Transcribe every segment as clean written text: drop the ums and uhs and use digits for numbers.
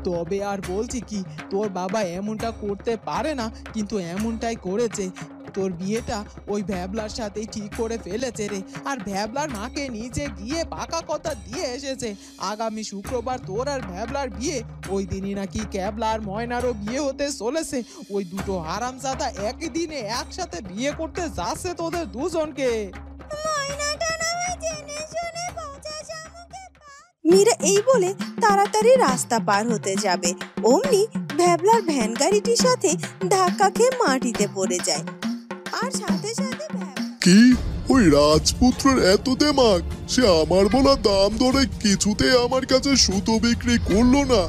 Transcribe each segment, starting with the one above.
তবে আর বলছি কি, তোর বাবা এমনটা করতে পারে না, কিন্তু এমনটাই করেছে। তোর বিয়েটা ওই ভ্যাবলার সাথেই ঠিক করে ফেলেছে রে। আর ভ্যাবলার মাকে নিচে গিয়ে পাকা কথা দিয়ে এসেছে, আগামী শুক্রবার তোর আর ভ্যাবলার বিয়ে। ওই দিনই নাকি ক্যাবলা আর ময়নারও বিয়ে হতে চলেছে। ওই দুটো হারামজাদা একই দিনে একসাথে বিয়ে করতে যাচ্ছে তোদের দুজনকে। মীরা এই বলে তাড়াতাড়ি রাস্তা পার হতে যাবে, অমনি ভ্যাবলার ভ্যান গাড়িটির সাথে ধাক্কা খেয়ে মাটিতে পড়ে যায়। আর সাথে সাথে কি ওই রাজপুত্রের এত দেমাগ, সে আমার বলা দাম ধরে কিছুতে আমার কাছে সুতো বিক্রি করলো না,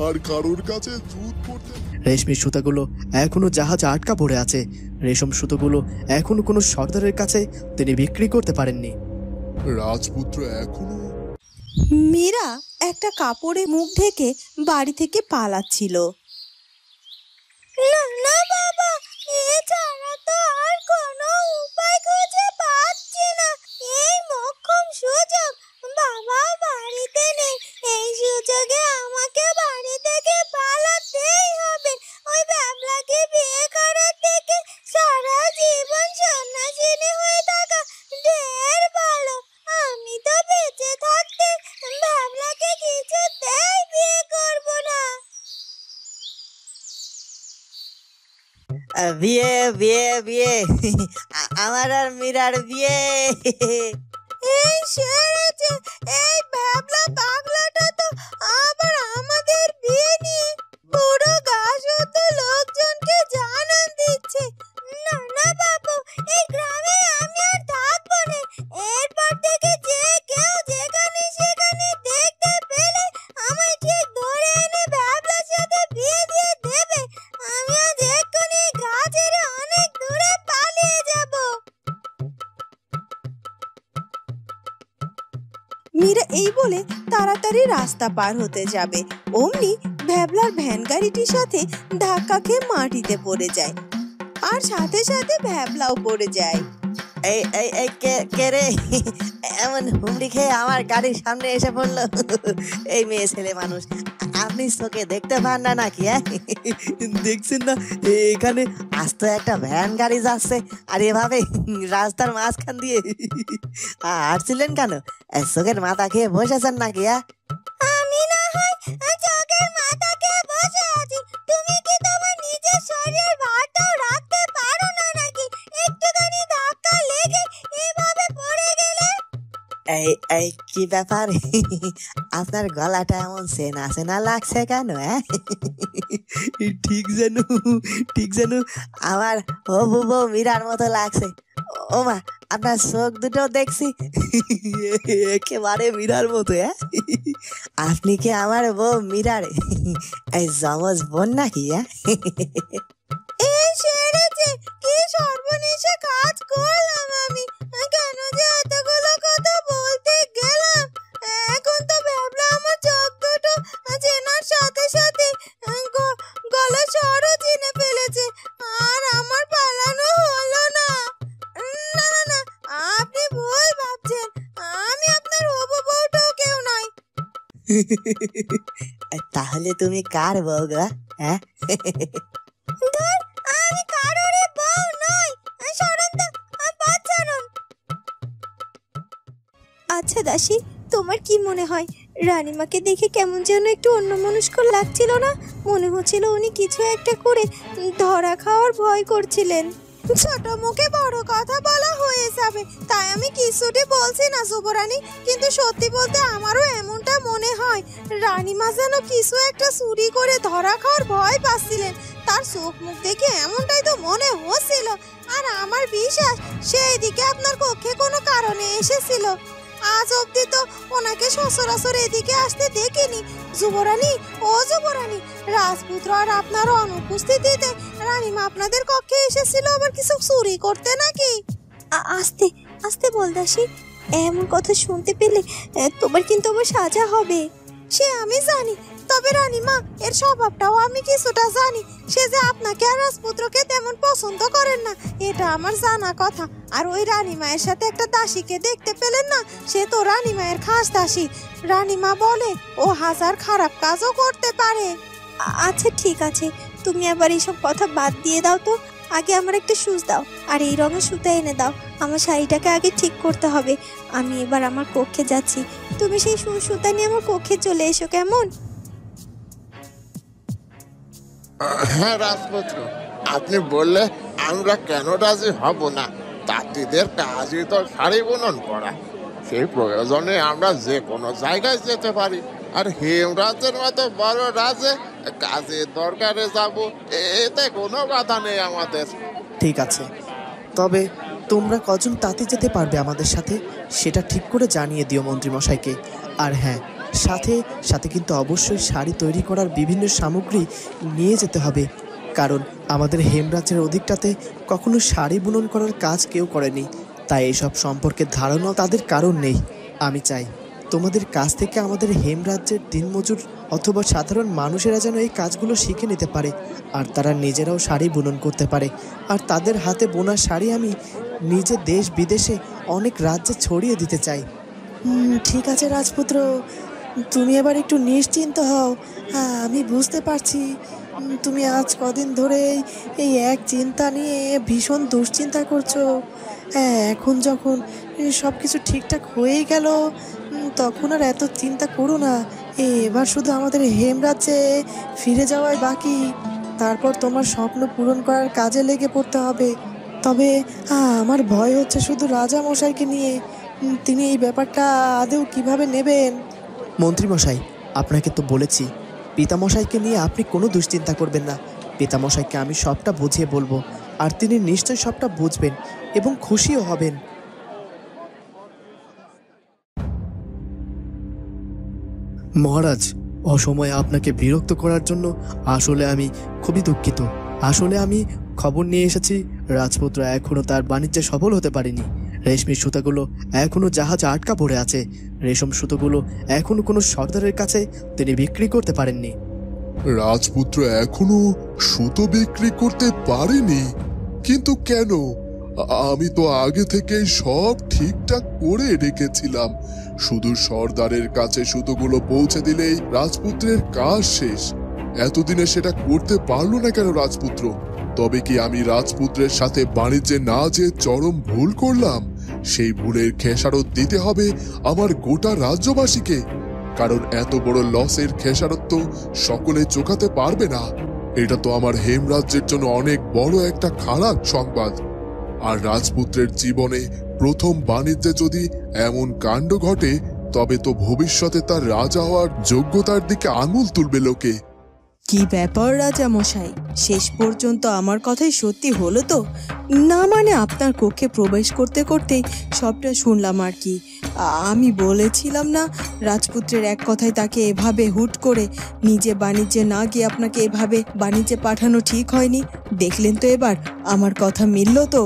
আর কারোর কাছে জুত করতে। রেশমি সুতাগুলো এখনো জাহাজে আটকা পড়ে আছে। রেশম সুতোগুলো এখনো কোনো সর্দারের কাছে তিনি বিক্রি করতে পারেননি। রাজপুত্র এখনো। মীরা একটা কাপড়ে মুখ ঢেকে বাড়ি থেকে পালাচ্ছিল। না বাবা, এছাড়া তো আর কোনো উপায় খুঁজে পাচ্ছি না। এই মোক্ষম সুযোগ, বাবা বাড়িতে নেই, এই সুযোগে আমাকে বাড়ি থেকে পালাতেই হবে। ওই বাবলাকে বিয়ে করার থেকে সারা জীবন সন্ন্যাসিনী হয়ে থাকা ঢের ভালো। আমি তো বেঁচে থাকতে বাবলাকে কিছুতেই বিয়ে করব না। বিয়ে বিয়ে বিয়ে আমার আর মীরার বিয়ে। এই সেরেছে, এই ভাবলা পাগলাটা তো আবার আমাদের বিয়ে নিয়ে পুরো গাছত লোকজনকে জানান দিচ্ছে। না না বাবু, এই গ্রামে আমি আর থাকবো না। এরপর থেকে যে কেউ যেখানে সেখানে দেখতে পেলে আমায় ঠিক ধরে এনে ভাবলার সাথে বিয়ে দিয়ে দেবে। আমি আজ এক্ষুনি গাছের অনেক দূরে পালিয়ে যাব। মীরা এই বলে তাড়াতাড়ি রাস্তা পার হতে যাবে, অমনি ভ্যাবলার ভ্যান গাড়িটির সাথে ধাক্কা খেয়ে মাটিতে পড়ে যায়। আর সাথে সাথে ভ্যাবলাও পড়ে যায়। এই এই এই কে রে এমন হুমড়ি খেয়ে আমার গাড়ির সামনে এসে পড়লো? এই মেয়ে ছেলে মানুষ, আপনি চোখে দেখতে পান না নাকি? দেখছেন না এখানে আস্ত একটা ভ্যান গাড়ি যাচ্ছে, আর এভাবে রাস্তার মাঝখান দিয়ে হাঁটছিলেন কেন? চোখের মাথা খেয়ে বসেছেন নাকি? আমি না হয় চোখের মাথা খেয়ে বসে আছি, তুমি কি তোমার নিজের শরীরের ভারটাও রাখতে পারো না নাকি? একটুখানি ধাক্কা লেগে এভাবে পড়ে গেলে। এই এই কি ব্যাপার, আপনার গলাটা এমন চেনা চেনা লাগছে কেন? ঠিক যেন আমার হবু বউ মীরার মতো লাগছে। ও মা, আপনার চোখ দুটো দেখছি একেবারে মীরার মতো। আপনি কি আমার বউ মীরার এই জমজ বোন নাকি? এই সেরেছে, কি সর্বনেশে কাজ করলাম আমি! কেন যে এতগুলো কথা বলতে গেলাম! এখন তো ভাবলাম আমার চোখ দুটো চেনার সাথে সাথে গলা স্বরও চিনে ফেলেছে, আর আমার পালানো হলো না। না না না, আপনি ভুল ভাবছেন, আমি আপনার হবু বউটাও কেউ নয়। তাহলে তুমি কার বউ গা? আমি কারোরই বউ নই, সরুন তো, পথ ছাড়ুন। আচ্ছা দাসী, তোমার কি মনে হয় রানীমাকে দেখে কেমন যেন একটু অন্যমনস্ক লাগছিল না? মনে হচ্ছিল উনি কিছু একটা করে ধরা খাওয়ার ভয় করছিলেন। ছোট মুখে বড় কথা বলা হয়ে যাবে, তাই আমি কিছুটি বলছি না যুবরানী, কিন্তু সত্যি বলতে আমারও এমনটা মনে হয় রানীমা যেন কিছু একটা চুরি করে ধরা খাওয়ার ভয় পাচ্ছিলেন। তার চোখ মুখ দেখে এমনটাই তো মনে হচ্ছিল, আর আমার বিশ্বাস সেই দিকে আপনার কক্ষে কোনো কারণে এসেছিল। আজ অব্দি তো ওনাকে সচরাচর এদিকে আসতে দেখিনি। যুবরানী, ও যুবরানী, রাজপুত্র আর আপনার অনুপস্থিতিতে রানীমা আপনাদের কক্ষে এসেছিল আবার কিছু চুরি করতে নাকি? আস্তে আস্তে বল দাসী, এমন কথা শুনতে পেলে তোমার কিন্তু আবার সাজা হবে। সে আমি জানি, তবে রানীমা এর স্বভাবটাও আমি কিছুটা জানি। সে যে আপনাকে আর রাজপুত্রকে তেমন পছন্দ করেন না এটা আমার জানা কথা। আর ওই রানীমায়ের সাথে একটা দাসীকে দেখতে পেলেন না, সে তো রানীমায়ের খাস দাসী। রানীমা বলে ও হাজার খারাপ কাজও করতে পারে। আচ্ছা ঠিক আছে, তুমি আবার এইসব কথা বাদ দিয়ে দাও তো। আগে আমার একটা সুচ দাও আর এই রঙের সুতা এনে দাও। আমার শাড়িটাকে আগে ঠিক করতে হবে। আমি এবার আমার কক্ষে যাচ্ছি, তুমি সেই সুতা নিয়ে আমার কক্ষে চলে এসো, কেমন? হ্যাঁ রাজপুত্র, আপনি বললে আমরা কেন রাজি হব না? তাঁতিদের কাজই তো শাড়ি বুনন করা। সেই প্রয়োজনে আমরা যে কোনো জায়গায় যেতে পারি। আর হেমরাজের মতো বড় রাজে কাজের দরকারে যাব, এতে কোনো বাধা নেই আমাদের। ঠিক আছে, তবে তোমরা কজন তাঁতি যেতে পারবে আমাদের সাথে সেটা ঠিক করে জানিয়ে দিও মন্ত্রীমশাইকে। আর হ্যাঁ, সাথে সাথে কিন্তু অবশ্যই শাড়ি তৈরি করার বিভিন্ন সামগ্রী নিয়ে যেতে হবে, কারণ আমাদের হেমরাজ্যের অধিকটাতে কখনো শাড়ি বুনন করার কাজ কেউ করেনি, তাই এইসব সম্পর্কে ধারণাও তাদের কারণ নেই। আমি চাই তোমাদের কাছ থেকে আমাদের হেমরাজ্যের দিনমজুর অথবা সাধারণ মানুষেরা যেন এই কাজগুলো শিখে নিতে পারে আর তারা নিজেরাও শাড়ি বুনন করতে পারে। আর তাদের হাতে বোনা শাড়ি আমি নিজে দেশ বিদেশে অনেক রাজ্যে ছড়িয়ে দিতে চাই। ঠিক আছে রাজপুত্র, তুমি এবার একটু নিশ্চিন্ত হও। আমি বুঝতে পারছি তুমি আজ কদিন ধরে এই এক চিন্তা নিয়ে ভীষণ দুশ্চিন্তা করছো। এখন যখন সব কিছু ঠিকঠাক হয়ে গেল তখন আর এত চিন্তা করো না। এবার শুধু আমাদের হেমরাজ্যে ফিরে যাওয়াই বাকি, তারপর তোমার স্বপ্ন পূরণ করার কাজে লেগে পড়তে হবে। তবে আমার ভয় হচ্ছে শুধু রাজা মশাইকে নিয়ে। তিনি এই ব্যাপারটা আদৌ কিভাবে নেবেন? মন্ত্রীমশাই, আপনাকে তো বলেছি পিতামশাইকে নিয়ে আপনি কোনো দুশ্চিন্তা করবেন না। পিতামশাইকে আমি সবটা বুঝিয়ে বলবো আর তিনি নিশ্চয়ই সবটা বুঝবেন এবং খুশিও হবেন। মহারাজ, অসময়ে আপনাকে বিরক্ত করার জন্য আসলে আমি খুবই দুঃখিত। আসলে আমি খবর নিয়ে এসেছি রাজপুত্র এখনো তার বাণিজ্যে সফল হতে পারেনি। রেশমি সুতাগুলো এখনো জাহাজে আটকা পড়ে আছে। রেশম সুতোগুলো এখনো কোনো সর্দারের কাছে তিনি বিক্রি করতে পারেননি। রাজপুত্র এখনো সুতো বিক্রি করতে পারেনি? কিন্তু কেন? আমি তো আগে থেকেই সব ঠিকঠাক করে রেখেছিলাম। শুধু সর্দারের কাছে সুতোগুলো পৌঁছে দিলেই রাজপুত্রের কাজ শেষ। এতদিনে সেটা করতে পারলো না কেন রাজপুত্র? তবে কি আমি রাজপুত্রের সাথে বাণিজ্যে না যেয়ে চরম ভুল করলাম? সেই ভুলের খেসারত দিতে হবে আমার গোটা রাজ্যবাসীকে, কারণ এত বড় লসের খেসারত তো সকলে চোকাতে পারবে না। এটা তো আমার হেমরাজ্যের জন্য অনেক বড় একটা খারাপ সংবাদ। আর রাজপুত্রের জীবনে প্রথম বাণিজ্যে যদি এমন কাণ্ড ঘটে তবে তো ভবিষ্যতে তার রাজা হওয়ার যোগ্যতার দিকে আঙুল তুলবে লোকে। কি ব্যাপার রাজা মশাই, শেষ পর্যন্ত আমার কথাই সত্যি হলো তো? না মানে আপনার কক্ষে প্রবেশ করতে করতেই সবটা শুনলাম আর কি। আমি বলেছিলাম না রাজপুত্রের এক কথায় তাকে এভাবে হুট করে নিজে বাণিজ্যে না গিয়ে আপনাকে এভাবে বাণিজ্যে পাঠানো ঠিক হয়নি। দেখলেন তো এবার আমার কথা মিলল তো?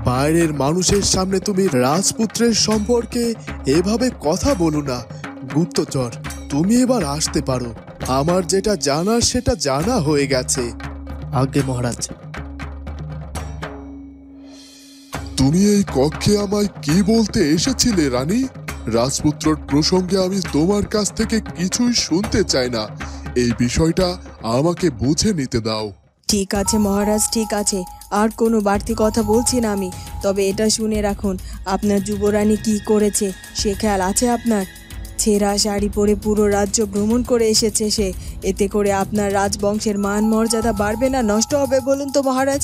বাইরের মানুষের সামনে তুমি রাজপুত্রের সম্পর্কে এভাবে কথা বলো না। গুপ্তচর, তুমি এবার আসতে পারো। আমার যেটা জানার সেটা জানা হয়ে গেছে। আজ্ঞে মহারাজ। তুমি এই কক্ষে আমায় কি বলতে এসেছিলে রানী? রাজপুত্রর প্রসঙ্গে আমি তোমার কাছ থেকে কিছুই শুনতে চাই না। এই বিষয়টা আমাকে বুঝে নিতে দাও। ঠিক আছে মহারাজ, ঠিক আছে, আর কোনো বাড়তি কথা বলছি না আমি। তবে এটা শুনে রাখুন, আপনার যুবরানী কি করেছে সে খেয়াল আছে আপনার? ছেঁড়া শাড়ি পরে পুরো রাজ্য ভ্রমণ করে এসেছে সে। এতে করে আপনার রাজবংশের মান মর্যাদা বাড়বে না নষ্ট হবে বলুন তো মহারাজ?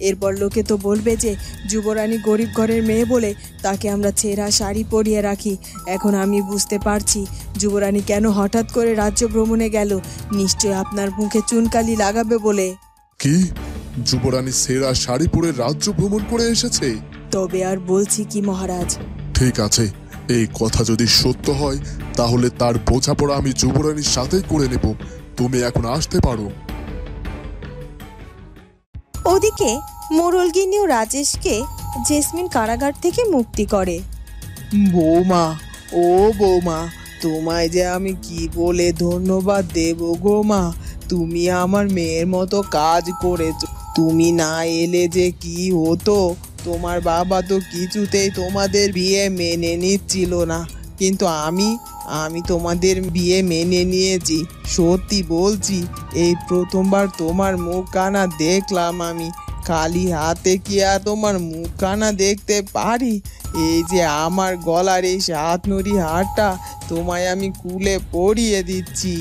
এরপর লোকে তো বলবে যে যুবরানী গরিব ঘরের মেয়ে বলে তাকে আমরা ছেঁড়া শাড়ি পরিয়ে রাখি। এখন আমি বুঝতে পারছি যুবরানী কেন হঠাৎ করে রাজ্য ভ্রমণে গেল। নিশ্চয় আপনার মুখে চুনকালি লাগাবে বলে। কি? যুবরানী সেরা শাড়ি পরে রাজ্য ভ্রমণ করে এসেছে? তবে আর বলছি কি মহারাজ। ঠিক আছে, এই কথা যদি সত্য হয় তাহলে তার বোঝাপড়া আমি যুবরানীর সাথেই করে নেব। তুমি এখন আসতে পারো। ওদিকে মোড়লগিন্নি ও রাজেশকে জেসমিন কারাগার থেকে মুক্তি করে। বৌমা, ও বৌমা, তোমায় যে আমি কি বলে ধন্যবাদ দেব গো মা, তুমি আমার মেয়ের মতো কাজ করেছো। তুমি না এলে যে কি হতো, তোমার বাবা তো কিছুতেই তোমাদের বিয়ে মেনে নিচ্ছিল না, কিন্তু আমি তোমাদের বিয়ে মেনে নিয়েছি। সত্যি বলছি, এই প্রথমবার তোমার মুখ কানা দেখলাম আমি। খালি হাতে কি আর তোমার মুখ কানা দেখতে পারি? এই যে আমার গলার এই সাতনুরি হারটা তোমায় আমি খুলে পরিয়ে দিচ্ছি।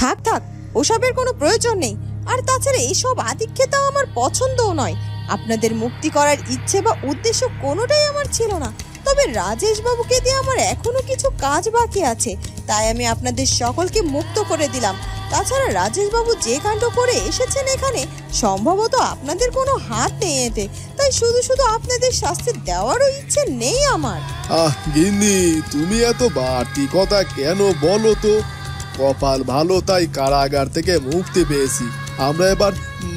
থাক থাক, ওসবের কোনো প্রয়োজন নেই। আর তাছাড়া এইসব আদিক্ষেতা আমার পছন্দও নয়। আপনাদের মুক্তি করার ইচ্ছে বা উদ্দেশ্য কোনোটাই আমার ছিল না। তবে রাজেশ বাবুকে দিয়ে আমার এখনো কিছু কাজ বাকি আছে, তাই আমি আপনাদের সকলকে মুক্ত করে দিলাম। তাছাড়া রাজেশ বাবু যে কাণ্ড করে এসেছেন এখানে, সম্ভবত আপনাদের কোনো হাত নেই এতে, তাই শুধু শুধু আপনাদের শাস্তি দেওয়ারও ইচ্ছে নেই আমার। গিন্নি, তুমি এত বাড়তি কথা কেন বলো তো? কপাল ভালো তাই কারাগার থেকে মুক্তি পেয়েছি। আমরা এবার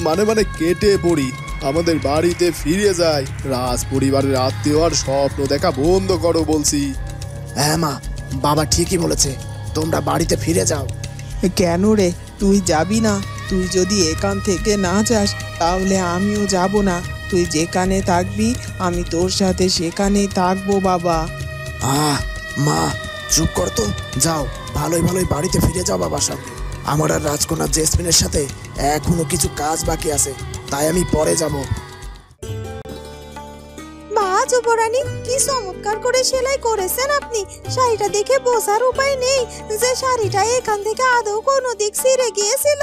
মানে কেটে পড়ি, আমাদের বাড়িতে ফিরে যাই। রাজ পরিবারের আত্মীয় আর স্বপ্ন দেখা বন্ধ করো বলছি। হ্যাঁ মা, বাবা ঠিকই বলেছে, তোমরা বাড়িতে ফিরে যাও। কেন রে, তুই যাবি না? তুই যদি এখান থেকে না যাস তাহলে আমিও যাব না। তুই যেখানে থাকবি আমি তোর সাথে সেখানেই থাকবো বাবা। মা চুপ কর তো, যাও, ভালোই ভালোই বাড়িতে ফিরে যাও বাবার সঙ্গে। আমার আর রাজকন্যা জেসমিনের সাথে এখনো কিছু কাজ বাকি আছে, তাই আমি পরে যাব। বাহ যুবরানী, কি চমৎকার করে সেলাই করেছেন আপনি। শাড়িটা দেখে বোঝার উপায় নেই যে শাড়িটা এখান থেকে আদৌ কোনো দিক ছিঁড়ে গিয়েছিল।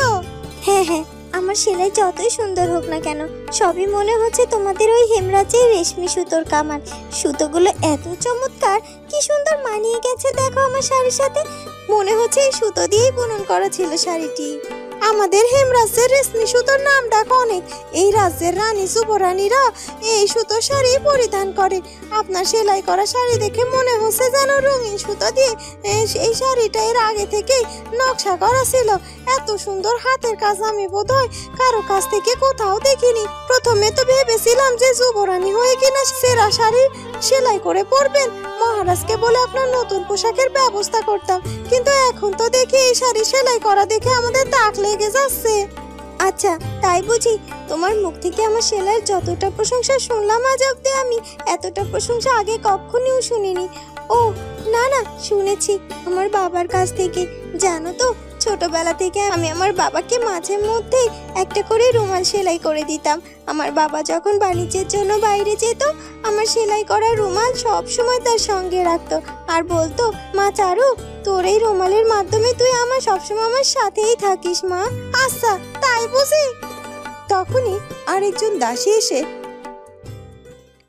হ্যাঁ হ্যাঁ, আমার সেলাই যতই সুন্দর হোক না কেন, সবই মনে হচ্ছে তোমাদের ওই হেমরাজের রেশমি সুতোর কামান। সুতোগুলো এত চমৎকার, কি সুন্দর মানিয়ে গেছে দেখো আমার শাড়ির সাথে। মনে হচ্ছে এই সুতো দিয়েই বুনন করা ছিল শাড়িটি। আমাদের হেমরাজের রেশমি সুতোর নাম ডাক অনেক। এই রাজ্যের রানী যুবরানীরা এই সুতোর শাড়ি পরিধান করে। আপনার সেলাই করা শাড়ি দেখে মনে হচ্ছে যেন রঙিন সুতো দিয়ে এই শাড়িটা এর আগে থেকেই নকশা করা ছিল। এত সুন্দর হাতের কাজ আমি বোধহয় কারো কাছ থেকে কোথাও দেখিনি। প্রথমে তো ভেবেছিলাম যে যুবরানী হয়ে কিনা সেরা শাড়ি সেলাই করে পরবেন, মহারাজকে বলে আপনার নতুন পোশাকের ব্যবস্থা করতাম, কিন্তু এখন তো দেখি এই শাড়ি সেলাই করা দেখে আমাদের তাক লেগে যাচ্ছে। আচ্ছা তাই বুঝি? তোমার মুখ থেকে আমার সেলাইয়ের যতটা প্রশংসা শুনলাম আজ অব্দি, আমি এতটা প্রশংসা আগে কখনোই শুনিনি। ও না না, শুনেছি আমার বাবার কাছ থেকে। জানো তো, ছোটবেলা থেকে আমি আমার বাবাকে মাঝে মধ্যে একটা করে রুমাল সেলাই করে দিতাম। আমার বাবা যখন বাণিজ্যের জন্য বাইরে যেত, আমার সেলাই করা রুমাল সব সময় তার সঙ্গে রাখতো আর বলতো, মা চারু, তোর এই রুমালের মাধ্যমে তুই আমার সবসময় আমার সাথেই থাকিস মা। আচ্ছা তাই বুঝি? তখনই আরেকজন দাসী এসে,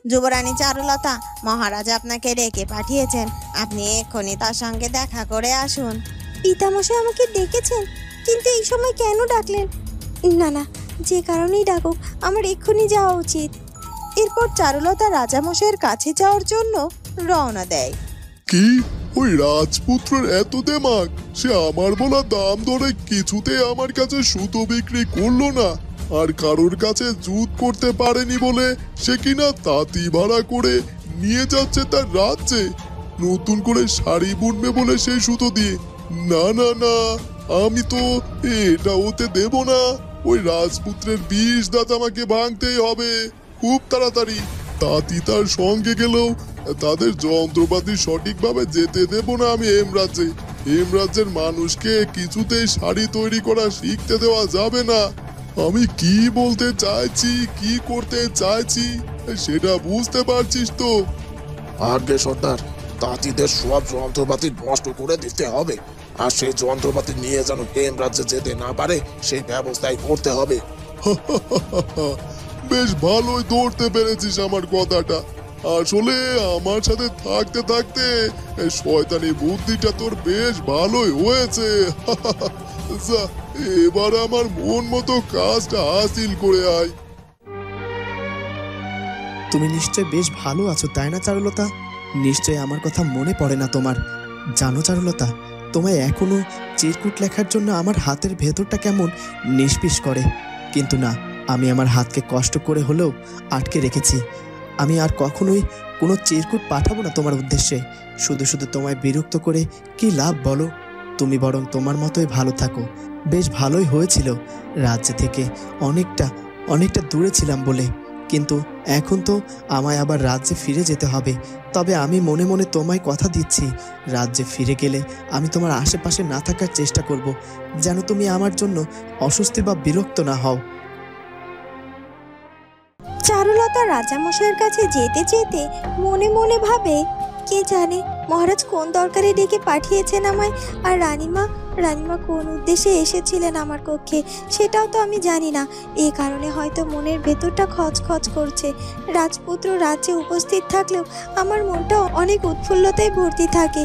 যুবরানী চারুলতা, মহারাজ আপনাকে ডেকে পাঠিয়েছেন, আপনি এক্ষুনি তার সঙ্গে দেখা করে আসুন। পিতামশাই আমাকে ডেকেছেন, কিন্তু এই সময় কেন ডাকলেন? না না, যে কারণেই ডাকুক আমার এক্ষুনি যাওয়া উচিত। এরপর চারুলতা রাজামশাইয়ের কাছে যাওয়ার জন্য রওনা দেয়। কি, ওই রাজপুত্রের এত দেমাগ? সে আমার বলা দাম ধরে কিছুতে আমার কাছে সুতো বিক্রি করলো না, আর কারোর কাছে জুত করতে পারেনি বলে সে কিনা তাঁতি ভাড়া করে নিয়ে যাচ্ছে তার রাজ্যে, নতুন করে শাড়ি বুনবে বলে সেই সুতো দিয়ে। না না না, আমি তো এটা হতে দেব না। ওই রাজপুত্রের বিষ দাঁত আমাকে ভাঙতেই হবে খুব তাড়াতাড়ি। তাঁতি তার সঙ্গে গেলেও তাদের যন্ত্রপাতি সঠিকভাবে যেতে দেব না আমি হেমরাজ্যে। হেমরাজ্যের মানুষকে কিছুতেই শাড়ি তৈরি করা শিখতে দেওয়া যাবে না। আমি কি বলতে চাইছি, কি করতে চাইছি সেটা বুঝতে পারছিস তো? আগে সর্দার, তাঁতিদের সব যন্ত্রপাতি নষ্ট করে দিতে হবে, আর সেই যন্ত্রপাতি নিয়ে যেন হেমরাজ্যে যেতে না পারে সেই ব্যবস্থাই করতে হবে। বেশ ভালোই ধরতে পেরেছিস আমার কথাটা। আসলে আমার সাথে থাকতে থাকতে শয়তানি বুদ্ধিটা তোর বেশ ভালোই হয়েছে। যা, এবার আমার মন মতো কাজটা হাসিল করে আয়। তুমি নিশ্চয় বেশ ভালো আছো তাই না চারুলতা? নিশ্চয় আমার কথা মনে পড়ে না তোমার। জানো চারুলতা, তোমায় এখনো চিরকুট লেখার জন্য আমার হাতের ভেতরটা কেমন নিষ্পিস করে, কিন্তু না, আমি আমার হাতকে কষ্ট করে হলেও আটকে রেখেছি। আমি আর কখনোই কোনো চিরকুট পাঠাবো না তোমার উদ্দেশ্যে। শুধু শুধু তোমায় বিরক্ত করে কি লাভ বলো? তুমি বরং তোমার মতোই ভালো থাকো। বেশ ভালোই হয়েছিল রাজ্য থেকে অনেকটা দূরে ছিলাম বলে, কিন্তু এখন তো আমায় আবার রাজ্যে ফিরে যেতে হবে। তবে আমি মনে মনে তোমায় কথা দিচ্ছি, রাজ্যে ফিরে গেলে আমি তোমার আশেপাশে না থাকার চেষ্টা করব, যেন তুমি আমার জন্য অস্বস্তি বা বিরক্ত না হও। চারুলতা রাজামশাইয়ের কাছে যেতে যেতে মনে মনে ভাবে, কে জানে মহারাজ কোন দরকারে ডেকে পাঠিয়েছেন আমায়, আর রানীমা কোন উদ্দেশ্যে এসেছিলেন আমার কক্ষে সেটাও তো আমি জানি না। এই কারণে হয়তো মনের ভেতরটা খচখচ করছে। রাজপুত্র রাজ্যে উপস্থিত থাকলেও আমার মনটা অনেক উৎফুল্লতায় ভর্তি থাকে,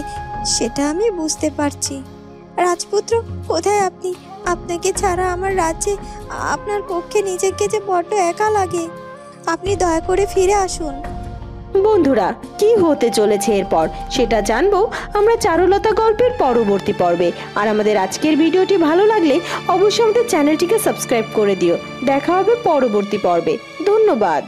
সেটা আমি বুঝতে পারছি। রাজপুত্র, কোথায় আপনি? আপনাকে ছাড়া আমার রাজ্যে আপনার কক্ষে নিজেকে যে বড্ড একা লাগে। আপনি দয়া করে ফিরে আসুন। বন্ধুরা, কি হতে চলেছে এরপর সেটা জানবো আমরা চারুলতা গল্পের পরবর্তী পর্বে। আর আমাদের আজকের ভিডিওটি ভালো লাগলে অবশ্যই আমাদের চ্যানেলটিকে সাবস্ক্রাইব করে দিও। দেখা হবে পরবর্তী পর্বে। ধন্যবাদ।